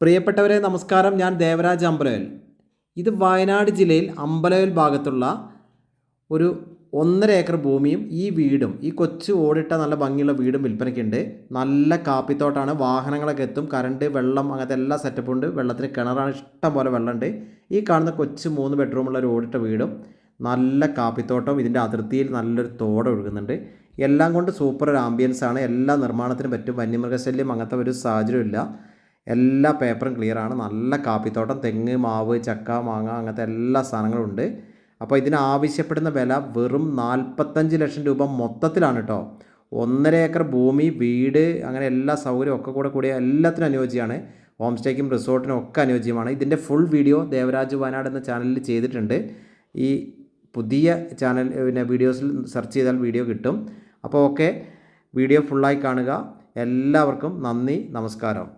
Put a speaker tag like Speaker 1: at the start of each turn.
Speaker 1: പ്രിയപ്പെട്ടവരെ നമസ്കാരം. ഞാൻ ദേവരാജ് അമ്പലവയൽ. ഇത് വയനാട് ജില്ലയിൽ അമ്പലവയൽ ഭാഗത്തുള്ള ഒരു 1.5 ഏക്കർ ഭൂമിയും ഈ വീടും, ഈ കൊച്ചു ഓടിട്ട നല്ല ഭംഗിയുള്ള വീടും വിൽപ്പനയ്ക്കുണ്ട്. നല്ല കാപ്പിത്തോട്ടാണ്, വാഹനങ്ങളൊക്കെ എത്തും, കറണ്ട്, വെള്ളം, അങ്ങനത്തെ എല്ലാ സെറ്റപ്പും ഉണ്ട്. വെള്ളത്തിന് കിണറാണ്, ഇഷ്ടം പോലെ വെള്ളമുണ്ട്. ഈ കാണുന്ന കൊച്ചു 3 ബെഡ്റൂമുള്ള ഒരു ഓടിട്ട വീടും നല്ല കാപ്പിത്തോട്ടം, ഇതിൻ്റെ അതിർത്തിയിൽ നല്ലൊരു തോട് ഒഴുകുന്നുണ്ട്. എല്ലാം കൊണ്ട് സൂപ്പർ ഒരു ആംബിയൻസ് ആണ്. എല്ലാ നിർമ്മാണത്തിനും പറ്റും. വന്യമൃഗശല്യം അങ്ങനത്തെ ഒരു സാഹചര്യമില്ല. എല്ലാ പേപ്പറും ക്ലിയറാണ്. നല്ല കാപ്പിത്തോട്ടം, തെങ്ങ്, മാവ്, ചക്ക, മാങ്ങ, അങ്ങനത്തെ എല്ലാ സാധനങ്ങളും ഉണ്ട്. അപ്പോൾ ഇതിന് ആവശ്യപ്പെടുന്ന വില വെറും 45 ലക്ഷം രൂപ മൊത്തത്തിലാണ് കേട്ടോ. 1.5 ഏക്കർ ഭൂമി, വീട്, അങ്ങനെ എല്ലാ സൗകര്യവും ഒക്കെ കൂടിയ എല്ലാത്തിനും അനുയോജ്യമാണ്. ഹോം സ്റ്റേക്കും റിസോർട്ടിനും ഒക്കെ അനുയോജ്യമാണ്. ഇതിൻ്റെ ഫുൾ വീഡിയോ ദേവരാജ് വയനാട് എന്ന ചാനലിൽ ചെയ്തിട്ടുണ്ട്. ഈ പുതിയ ചാനൽ വീഡിയോസിൽ സെർച്ച് ചെയ്താൽ വീഡിയോ കിട്ടും. അപ്പോൾ ഓക്കെ, വീഡിയോ ഫുള്ളായി കാണുക. എല്ലാവർക്കും നന്ദി, നമസ്കാരം.